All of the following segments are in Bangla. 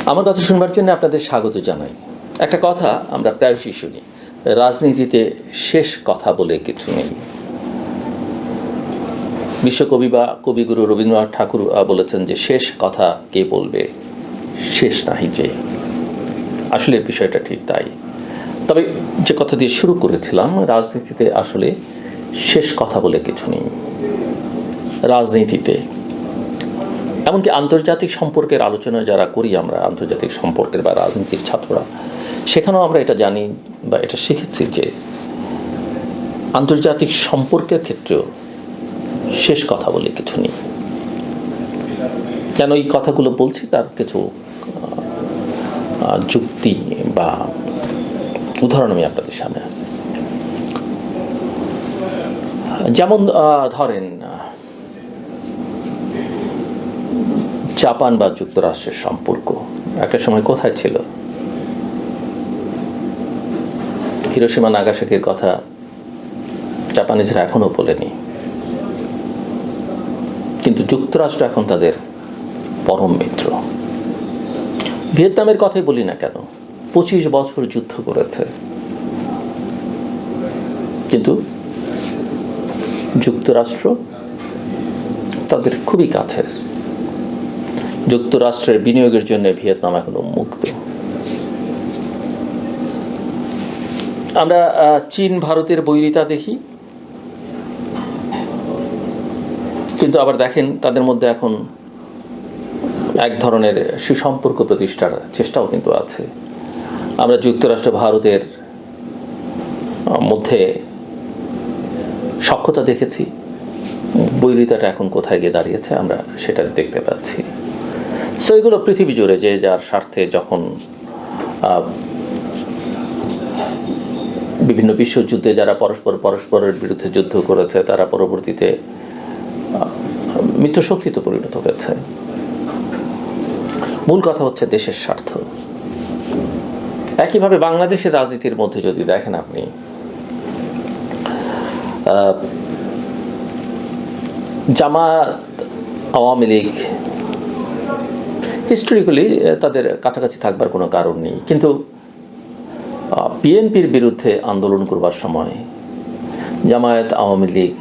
আমার কথা শুনবার জন্য আপনাদের স্বাগত জানাই। একটা কথা আমরা প্রায়শই শুনি, রাজনীতিতে শেষ কথা বলে কিছু নেই। বিশ্বকবি বা কবিগুরু রবীন্দ্রনাথ ঠাকুর বলেছেন যে শেষ কথা কে বলবে, শেষ নাহি যে। আসলে বিষয়টা ঠিক তাই। তবে যে কথা দিয়ে শুরু করেছিলাম, রাজনীতিতে আসলে শেষ কথা বলে কিছু নেই। রাজনীতিতে এমনকি আন্তর্জাতিক সম্পর্কের আলোচনা যারা করি আমরা, আন্তর্জাতিক সম্পর্কের বা রাজনীতির ছাত্ররা, সেখানেও আমরা এটা জানি বা এটা শিখেছি যে আন্তর্জাতিক সম্পর্কের ক্ষেত্রেও শেষ কথা বলে কিছু নেই। কেন এই কথাগুলো বলছি তার কিছু যুক্তি বা উদাহরণ আমি আপনাদের সামনে আসছি। যেমন ধরেন, জাপান বা যুক্তরাষ্ট্রের সম্পর্ক একটা সময় কোথায় ছিল? হিরোশিমা নাগাসাকির কথা জাপানিজরা এখনো বলেনি, কিন্তু যুক্তরাষ্ট্র এখন তাদের পরম মিত্র। ভিয়েতনামের কথাই বলি না কেন, 25 বছর যুদ্ধ করেছে, কিন্তু যুক্তরাষ্ট্র তাদের খুবই কাছের। যুক্তরাষ্ট্রের বিনিয়োগের জন্য ভিয়েতনাম এখন উন্মুক্ত। আমরা চীন ভারতের বৈরিতা দেখি, কিন্তু আবার দেখেন তাদের মধ্যে এখন এক ধরনের সুসম্পর্ক প্রতিষ্ঠার চেষ্টাও কিন্তু আছে। আমরা যুক্তরাষ্ট্র ভারতের মধ্যে সখ্যতা দেখেছি, বৈরিতাটা এখন কোথায় গিয়ে দাঁড়িয়েছে আমরা সেটা দেখতে পাচ্ছি। সো এগুলো পৃথিবী জুড়ে যে যার স্বার্থে যখন বিভিন্ন বিশ্বযুদ্ধে যারা পরস্পরের বিরুদ্ধে যুদ্ধ করেছে তারা পরবর্তীতে মিত্রশক্তিতে পরিণত হয়েছে। মূল কথা হচ্ছে দেশের স্বার্থ। একইভাবে বাংলাদেশের রাজনীতির মধ্যে যদি দেখেন আপনি, জামায়াত আওয়ামী লীগ হিস্টোরিক্যালি তাদের কাছাকাছি থাকবার কোনো কারণ নেই, কিন্তু বিএনপির বিরুদ্ধে আন্দোলন করবার সময় জামায়াত আওয়ামী লীগ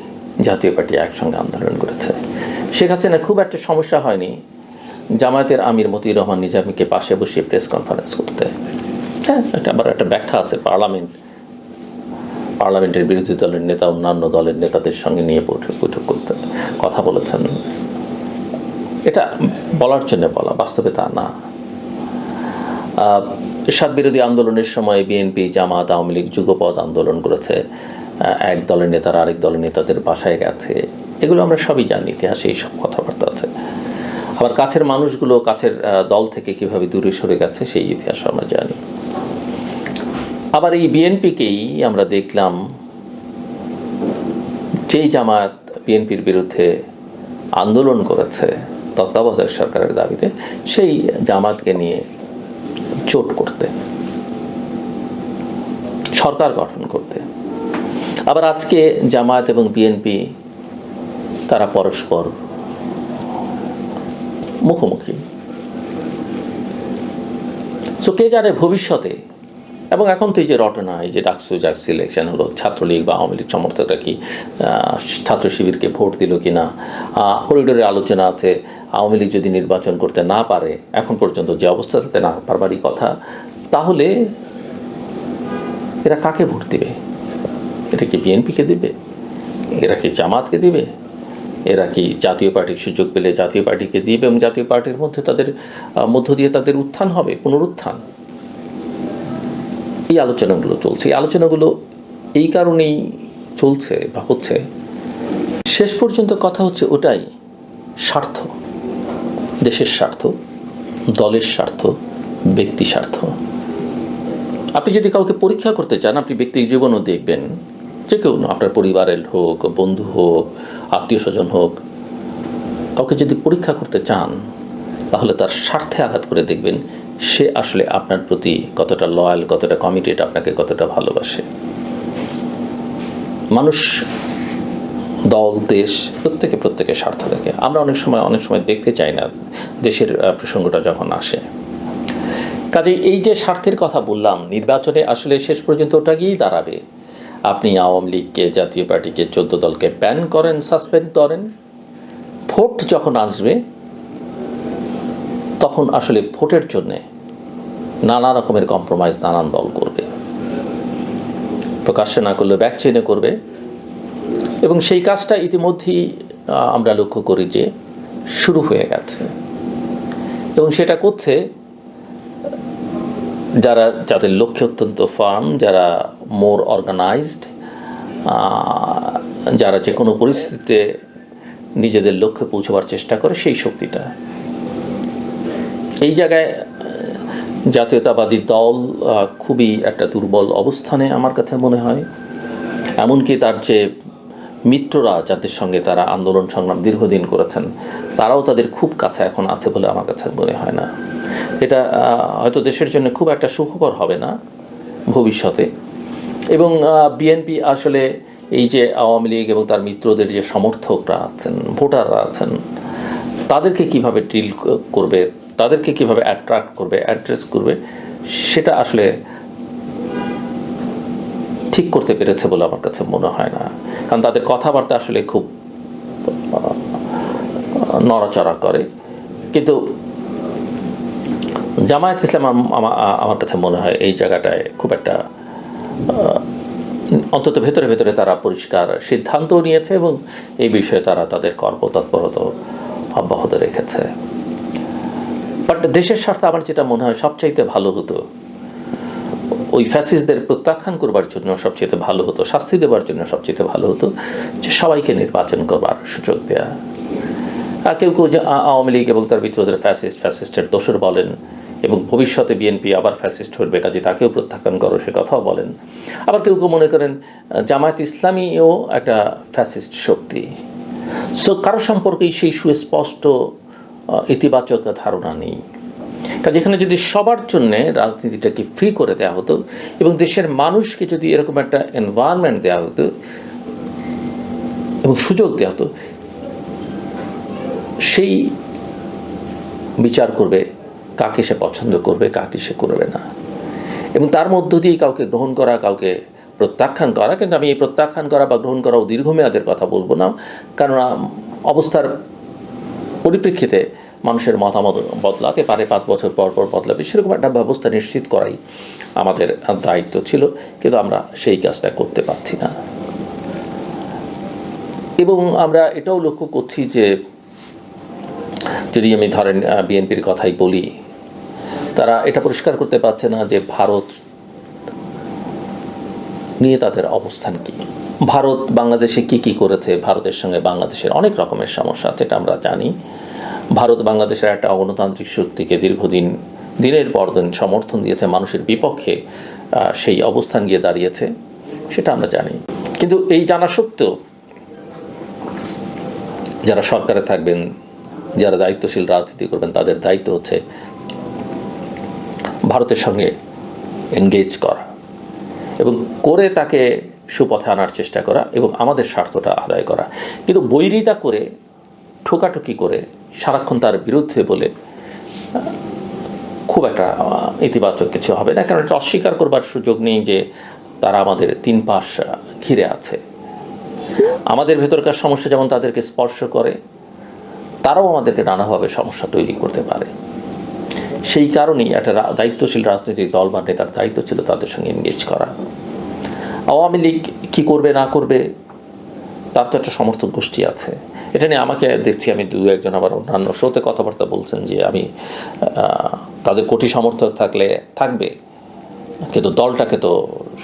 জাতীয় পার্টি একসঙ্গে আন্দোলন করেছে। শেখ হাসিনার খুব একটা সমস্যা হয়নি জামায়াতের আমির মতিউর রহমান নিজামীকে পাশে বসিয়ে প্রেস কনফারেন্স করতে। হ্যাঁ, এটা আবার একটা ব্যাখ্যা আছে, পার্লামেন্টের বিরোধী দলের নেতা অন্যান্য দলের নেতাদের সঙ্গে নিয়ে বৈঠক করতে কথা বলেছেন। এটা বলার জন্য বলা, বাস্তবে তা না। এরশাদ বিরোধী আন্দোলনের সময় বিএনপি জামাত আওয়ামী লীগ যুগপৎ আন্দোলন করেছে, এক দলের নেতারা আরেক দলের নেতাদের বাসায় গেছে, এগুলো আমরা সবই জানি, ইতিহাসে এইসব কথাবার্তা আছে। আবার কাছের মানুষগুলো কাছের দল থেকে কিভাবে দূরে সরে গেছে সেই ইতিহাস আমরা জানি। আবার এই বিএনপিকেই আমরা দেখলাম, যেই জামায়াত বিএনপির বিরুদ্ধে আন্দোলন করেছে তত্ত্বাবধায়ক সরকারের দাবিতে, সেই জামাতকে নিয়ে জোট করতে, সরকার গঠন করতে। আবার আজকে জামায়াত এবং বিএনপি তারা পরস্পর মুখোমুখি। সো কে জানে ভবিষ্যতে, এবং এখন তো এই যে রটনা, এই যে ডাকসু ইলেকশন হলো, ছাত্রলীগ বা আওয়ামী লীগ সমর্থকরা কি ছাত্র শিবিরকে ভোট দিল কি না, করিডোরে আলোচনা আছে আওয়ামী লীগ যদি নির্বাচন করতে না পারে, এখন পর্যন্ত যে অবস্থাতে না পারবারই কথা, তাহলে এরা কাকে ভোট দিবে? এটা কি বিএনপিকে দিবে? এরা কি জামাতকে দিবে? এরা কি জাতীয় পার্টির সুযোগ পেলে জাতীয় পার্টিকে দিবে এবং জাতীয় পার্টির মধ্যে তাদের মধ্য দিয়ে তাদের উত্থান হবে, পুনরুত্থান? এই আলোচনাগুলো চলছে। এই আলোচনাগুলো এই কারণেই চলছে বা হচ্ছে, শেষ পর্যন্ত কথা হচ্ছে ওটাই, স্বার্থ, দেশের স্বার্থ, দলের স্বার্থ, ব্যক্তি স্বার্থ। আপনি যদি কাউকে পরীক্ষা করতে চান, আপনি ব্যক্তি জীবনও দেখবেন, যে কেউ না, আপনার পরিবারের হোক, বন্ধু হোক, আত্মীয় স্বজন হোক, কাউকে যদি পরীক্ষা করতে চান তাহলে তার স্বার্থে আঘাত করে দেখবেন সে আসলে আপনার প্রতি কতটা লয়াল, কতটা কমিটেড, আপনাকে কতটা ভালোবাসে। মানুষ, দল, দেশ প্রত্যেকে স্বার্থ দেখে। আমরা অনেক সময় দেখতে চাই না দেশের প্রসঙ্গটা যখন আসে। কাজেই এই যে স্বার্থের কথা বললাম, নির্বাচনে আসলে শেষ পর্যন্ত ওটা গিয়েই দাঁড়াবে। আপনি আওয়ামী লীগকে, জাতীয় পার্টিকে, 14 দলকে ব্যান করেন, সাসপেন্ড করেন, ভোট যখন আসবে তখন আসলে ভোটের জন্যে নানা রকমের কম্প্রোমাইজ নানান দল করবে, প্রকাশ্যে না করলে ব্যাক চেনে করবে। এবং সেই কাজটা ইতিমধ্যেই আমরা লক্ষ্য করি যে শুরু হয়ে গেছে, এবং সেটা করছে যাদের লক্ষ্যে অত্যন্ত ফার্ম, যারা মোর অর্গানাইজড, যারা যে কোনো পরিস্থিতিতে নিজেদের লক্ষ্যে পৌঁছবার চেষ্টা করে, সেই শক্তিটা। এই জায়গায় জাতীয়তাবাদী দল খুবই একটা দুর্বল অবস্থানে আমার কাছে মনে হয়। এমনকি তার যে মিত্ররা, যাদের সঙ্গে তারা আন্দোলন সংগ্রাম দীর্ঘদিন করেছেন, তারাও তাদের খুব কাছে এখন আছে বলে আমার কাছে মনে হয় না। এটা হয়তো দেশের জন্য খুব একটা সুখকর হবে না ভবিষ্যতে। এবং বিএনপি আসলে এই যে আওয়ামী লীগ এবং তার মিত্রদের যে সমর্থকরা আছেন, ভোটাররা আছেন, তাদেরকে কিভাবে ডিল করবে, তাদেরকে কিভাবে অ্যাট্রাক্ট করবে, অ্যাড্রেস করবে, সেটা আসলে ঠিক করতে পেরেছে বলে আমার কাছে মনে হয় না। কারণ তাদের কথাবার্তা আসলে খুব নড়াচড়া করে। কিন্তু জামায়াত ইসলাম আমার কাছে মনে হয় এই জায়গাটায় খুব একটা, অন্তত ভেতরে ভেতরে তারা পরিষ্কার সিদ্ধান্তও নিয়েছে এবং এই বিষয়ে তারা তাদের কর্মতৎপরতা অব্যাহত রেখেছে। বাট দেশের স্বার্থে আমার যেটা মনে হয় সবচাইতে ভালো হতো, ওই ফ্যাসিস্টদের প্রত্যাখ্যান করবার জন্য সবচেয়ে ভালো হতো, শাস্তি দেওয়ার জন্য সবচেয়ে ভালো হতো যে সবাইকে নির্বাচন করবার সুযোগ দেয়া। কেউ কেউ যে আওয়ামী লীগ এবং তার মিত্রদের ফ্যাসিস্টের দোসর বলেন, এবং ভবিষ্যতে বিএনপি আবার ফ্যাসিস্ট হবে, কাজে তাকেও প্রত্যাখ্যান করো, সে কথাও বলেন। আবার কেউ কেউ মনে করেন জামায়াত ইসলামীও একটা ফ্যাসিস্ট শক্তি। সো কারো সম্পর্কেই সেই সুস্পষ্ট ইতিবাচক ধারণা নেই। কাজে এখানে যদি সবার জন্যে রাজনীতিটাকে ফ্রি করে দেওয়া হতো এবং দেশের মানুষকে যদি এরকম একটা এনভায়রনমেন্ট দেওয়া হতো এবং সুযোগ দেওয়া হতো, সেই বিচার করবে কাকে সে পছন্দ করবে, কাকে সে করবে না, এবং তার মধ্য দিয়ে কাউকে গ্রহণ করা, কাউকে প্রত্যাখ্যান করা। কিন্তু আমি এই প্রত্যাখ্যান করা বা গ্রহণ করাও দীর্ঘমেয়াদের কথা বলবো না, কারণ অবস্থার পরিপ্রেক্ষিতে মানুষের মতামত বদলাতে পারে, 5 বছর পর পর বদলাবে, সেরকম একটা ব্যবস্থা নিশ্চিত করাই আমাদের দায়িত্ব ছিল, কিন্তু আমরা সেই কাজটা করতে পারছি না। এবং আমরা এটাও লক্ষ্য করছি যে, যদি আমি ধরেন বিএনপির কথাই বলি, তারা এটা পরিষ্কার করতে পারছে না যে ভারত নিয়ে তাদের অবস্থান কি। ভারত বাংলাদেশে কি করেছে, ভারতের সঙ্গে বাংলাদেশের অনেক রকমের সমস্যা আছে, এটা আমরা জানি। ভারত বাংলাদেশের একটা অগণতান্ত্রিক শক্তিকে দিনের পর দিন সমর্থন দিয়েছে, মানুষের বিপক্ষে সেই অবস্থান গিয়ে দাঁড়িয়েছে, সেটা আমরা জানি। কিন্তু এই জানা সত্ত্বেও যারা সরকারে থাকবেন, যারা দায়িত্বশীল রাজনীতি করবেন, তাদের দায়িত্ব হচ্ছে ভারতের সঙ্গে এনগেজ করা এবং করে তাকে সুপথে আনার চেষ্টা করা এবং আমাদের স্বার্থটা আদায় করা। কিন্তু বৈরিতা করে, ঠোকাঠুকি করে, সারাক্ষণ তার বিরুদ্ধে বলে খুব একটা ইতিবাচক কিছু হবে না। কারণ এটা অস্বীকার করবার সুযোগ নেই যে তারা আমাদের 3 পাশ ঘিরে আছে। আমাদের ভেতরকার সমস্যা যেমন তাদেরকে স্পর্শ করে, তারাও আমাদেরকে নানাভাবে সমস্যা তৈরি করতে পারে। সেই কারণেই একটা দায়িত্বশীল রাজনৈতিক দল বা নেতার দায়িত্ব ছিল তাদের সঙ্গে এনগেজ করা। আওয়ামী লীগ কী করবে না করবে, তার তো একটা সমর্থক গোষ্ঠী আছে। এটা নিয়ে আমাকে দেখছি, আমি 2-1 আবার অন্যান্য শোতে কথাবার্তা বলছেন যে আমি তাদের কোটি সমর্থক থাকবে, কিন্তু দলটাকে তো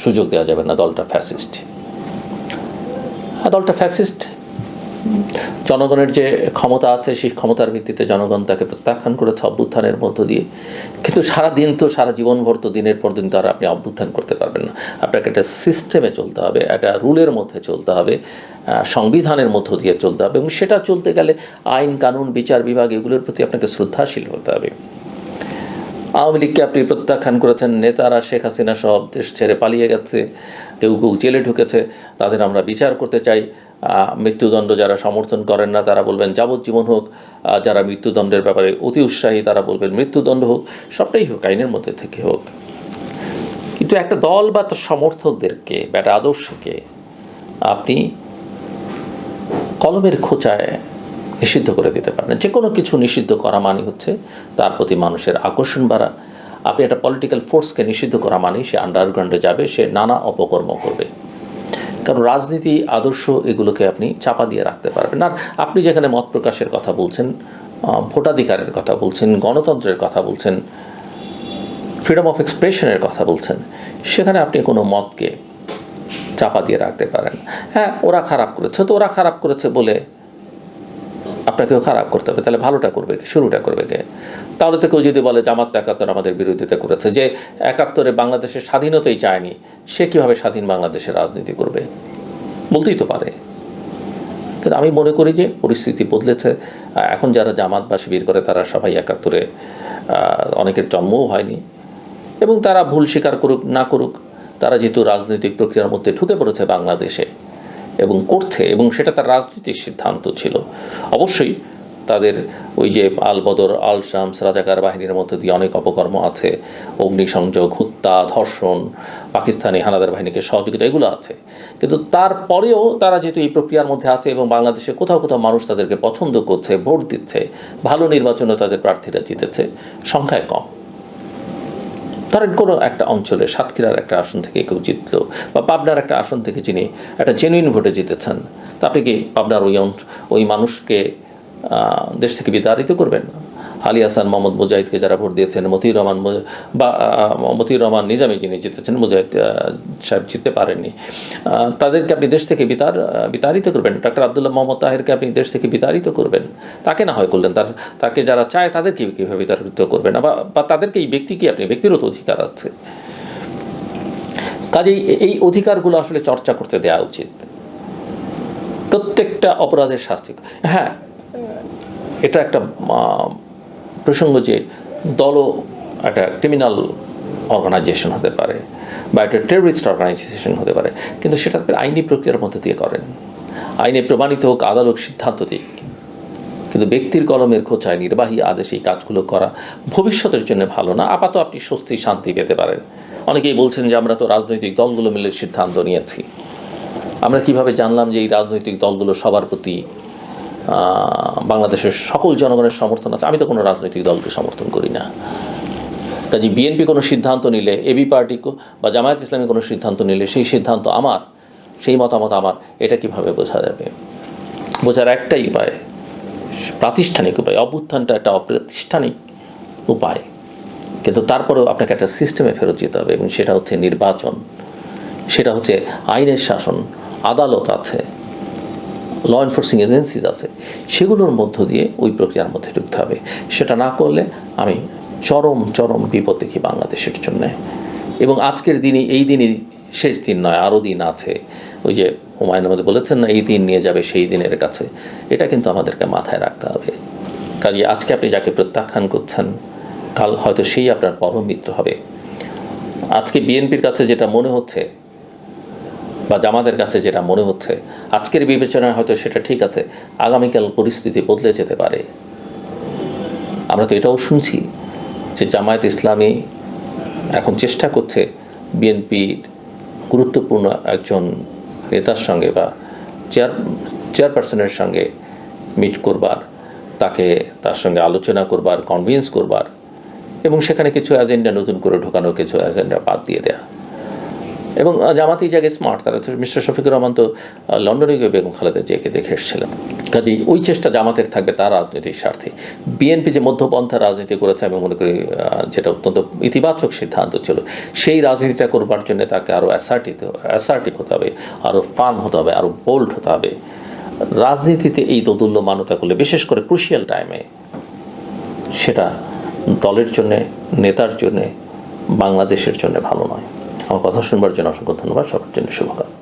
সুযোগ দেওয়া যাবে না, দলটা ফ্যাসিস্ট। হ্যাঁ, দলটা ফ্যাসিস্ট। জনগণের যে ক্ষমতা আছে, সেই ক্ষমতার ভিত্তিতে জনগণ তাকে প্রত্যাখ্যান করেছে অভ্যুত্থানের মধ্য দিয়ে। কিন্তু সারা জীবনভর তো দিনের পর দিন তো আর আপনি অভ্যুত্থান করতে পারবেন না। আপনাকে একটা সিস্টেমে চলতে হবে, একটা রুলের মধ্যে চলতে হবে, সংবিধানের মধ্য দিয়ে চলতে হবে, এবং সেটা চলতে গেলে আইন কানুন, বিচার বিভাগ, এগুলোর প্রতি আপনাকে শ্রদ্ধাশীল হতে হবে। আওয়ামী লীগকে আপনি প্রত্যাখ্যান করেছেন, নেতারা শেখ হাসিনা সব দেশ ছেড়ে পালিয়ে গেছে, কেউ জেলে ঢুকেছে, তাদের আমরা বিচার করতে চাই, মৃত্যুদণ্ড যারা সমর্থন করেন না তারা বলবেন যাবজ্জীবন হোক, যারা মৃত্যুদণ্ডের ব্যাপারে অতি উৎসাহী তারা বলবেন মৃত্যুদণ্ড হোক, সবটাই হোক, আইনের মধ্যে থেকে হোক। কিন্তু একটা দল বা তার সমর্থকদেরকে বা একটা আদর্শকে আপনি কলমের খোঁচায় নিষিদ্ধ করে দিতে পারেন। যে কোনো কিছু নিষিদ্ধ করা মানে হচ্ছে তার প্রতি মানুষের আকর্ষণ বাড়া। আপনি একটা পলিটিক্যাল ফোর্সকে নিষিদ্ধ করা মানে সে আন্ডারগ্রাউন্ডে যাবে, সে নানা অপকর্ম করবে। কারণ রাজনীতি, আদর্শ, এগুলোকে আপনি চাপা দিয়ে রাখতে পারবেন। আর আপনি যেখানে মত প্রকাশের কথা বলছেন, ভোটাধিকারের কথা বলছেন, গণতন্ত্রের কথা বলছেন, ফ্রিডম অফ এক্সপ্রেশনের কথা বলছেন, সেখানে আপনি কোনো মতকে চাপা দিয়ে রাখতে পারেন। হ্যাঁ, ওরা খারাপ করেছে, তো ওরা খারাপ করেছে বলে আপনাকেও খারাপ করতে হবে, তাহলে ভালোটা করবে কে, শুরুটা করবে কে? তাহলে তো কেউ যদি বলে জামাত ৭১ আমাদের বিরোধিতা করেছে, যে ৭১ বাংলাদেশের স্বাধীনতাই চায়নি, সে কীভাবে স্বাধীন বাংলাদেশের রাজনীতি করবে? বলতেই তো পারে। কিন্তু আমি মনে করি যে পরিস্থিতি বদলেছে। এখন যারা জামাত বা শিবির করে তারা সবাই ৭১ অনেকের জন্মও হয়নি, এবং তারা ভুল স্বীকার করুক না করুক, তারা যেহেতু রাজনৈতিক প্রক্রিয়ার মধ্যে ঢুকে পড়েছে বাংলাদেশে এবং করছে, এবং সেটা তার রাজনৈতিক সিদ্ধান্ত ছিল। অবশ্যই তাদের ওই যে আল বদর, আল শামস, রাজাকার বাহিনীর মধ্যে দিয়ে অনেক অপকর্ম আছে, অগ্নিসংযোগ, হত্যা, ধর্ষণ, পাকিস্তানি হানাদার বাহিনীকে সহযোগিতা, এগুলো আছে। কিন্তু তারপরেও তারা যেহেতু এই প্রক্রিয়ার মধ্যে আছে এবং বাংলাদেশে কোথাও কোথাও মানুষ তাদেরকে পছন্দ করছে, ভোট দিচ্ছে, ভালো নির্বাচনে তাদের প্রার্থীরা জিতেছে, সংখ্যায় কম। ধরেন কোনো একটা অঞ্চলে সাতক্ষীরার একটা আসন থেকে কেউ জিতলো, বা পাবনার একটা আসন থেকে যিনি একটা জেনুইন ভোটে জিতেছেন, তা আপনি কি পাবনার ওই মানুষকে দেশ থেকে বিতাড়িত করবেন? আলী হাসান, মোহাম্মদ মুজাহিদকে যারা ভোট দিয়েছেন, মতিউর রহমান নিজামী যিনি জিতেছেন, মুজাহিদ সাহেব জিততে পারেননি, তাদেরকে আপনি দেশ থেকে বিতাড়িত করবেন? ডক্টর আবদুল্লাহ মোহাম্মদ তাহেরকে আপনি দেশ থেকে বিতাড়িত করবেন? তাকে না হয় করলেন, তাকে যারা চায় তাদেরকে কীভাবে বিতাড়িত করবেন? বা তাদেরকে, এই ব্যক্তিকে আপনি, ব্যক্তিগত অধিকার আছে, কাজেই এই অধিকারগুলো আসলে চর্চা করতে দেওয়া উচিত। প্রত্যেকটা অপরাধের শাস্তি। হ্যাঁ, এটা একটা প্রসঙ্গ যে দলও একটা ক্রিমিনাল অর্গানাইজেশন হতে পারে বা একটা টেররিস্ট অর্গানাইজেশন হতে পারে, কিন্তু সেটা আইনি প্রক্রিয়ার মধ্যে দিয়ে করেন, আইনে প্রমাণিত হোক, আদালত সিদ্ধান্ত দিক। কিন্তু ব্যক্তির কলমের খোঁচায় নির্বাহী আদেশে এই কাজগুলো করা ভবিষ্যতের জন্য ভালো না। আপাতত আপনি স্বস্তি, শান্তি পেতে পারেন। অনেকেই বলছেন যে আমরা তো রাজনৈতিক দলগুলো মিলে সিদ্ধান্ত নিয়েছি। আমরা কিভাবে জানলাম যে এই রাজনৈতিক দলগুলো সবার প্রতি বাংলাদেশের সকল জনগণের সমর্থন আছে? আমি তো কোনো রাজনৈতিক দলকে সমর্থন করি না। কাজে বিএনপি কোনো সিদ্ধান্ত নিলে, এবি পার্টি বা জামায়াত ইসলামী কোনো সিদ্ধান্ত নিলে, সেই সিদ্ধান্ত আমার, সেই মতামত আমার, এটা কিভাবে বোঝা যাবে? বোঝার একটাই উপায়, প্রাতিষ্ঠানিক উপায়। অভ্যুত্থানটা একটা অপ্রাতিষ্ঠানিক উপায়, কিন্তু তারপরেও আপনাকে একটা সিস্টেমে ফেরত যেতে হবে, এবং সেটা হচ্ছে নির্বাচন, সেটা হচ্ছে আইনের শাসন, আদালত আছে, ল এনফোর্সিং এজেন্সিজ আছে, সেগুলোর মধ্য দিয়ে ওই প্রক্রিয়ার মধ্যে ঢুকতে হবে। সেটা না করলে আমি চরম চরম বিপদ দেখি বাংলাদেশের জন্যে। এবং আজকের দিনই, এই দিনই শেষ দিন নয়, আরও দিন আছে। ওই যে হুমায়ুন আহমেদ বলেছেন না, এই দিন নিয়ে যাবে সেই দিনের কাছে, এটা কিন্তু আমাদেরকে মাথায় রাখতে হবে। কাজে আজকে আপনি যাকে প্রত্যাখ্যান করছেন, কাল হয়তো সেই আপনার পরম মিত্র হবে। আজকে বিএনপির কাছে যেটা মনে হচ্ছে বা জামাতের কাছে যেটা মনে হচ্ছে, আজকের বিবেচনায় হয়তো সেটা ঠিক আছে, আগামীকাল পরিস্থিতি বদলে যেতে পারে। আমরা তো এটাও শুনছি যে জামায়াত ইসলামী এখন চেষ্টা করছে বিএনপির গুরুত্বপূর্ণ একজন নেতার সঙ্গে বা চেয়ারপারসনের সঙ্গে মিট করবার, তার সঙ্গে আলোচনা করবার, কনভিন্স করবার, এবং সেখানে কিছু এজেন্ডা নতুন করে ঢোকানো, কিছু এজেন্ডা বাদ দিয়ে দেয়া। এবং জামাত এই জায়গায় স্মার্ট, তারা তো মিস্টার শফিকুর রহমান তো লন্ডনে গিয়ে বেগম খালেদা জিয়াকে দেখে এসেছিলেন। কাজেই ওই চেষ্টা জামাতের থাকবে তার রাজনৈতিক স্বার্থে। বিএনপি যে মধ্যপন্থা রাজনীতি করেছে, আমি মনে করি যেটা অত্যন্ত ইতিবাচক সিদ্ধান্ত ছিল, সেই রাজনীতিটা করবার জন্য তাকে আরও অ্যাসার্টিভ হতে হবে, আরও ফার্ম হতে হবে, আরও বোল্ড হতে হবে। রাজনীতিতে এই দোদুল্যমানতা করলে, বিশেষ করে ক্রুশিয়াল টাইমে, সেটা দলের জন্যে, নেতার জন্যে, বাংলাদেশের জন্য ভালো নয়। আমার কথা শুনবার জন্য অসংখ্য ধন্যবাদ। সবার জন্য শুভকামনা।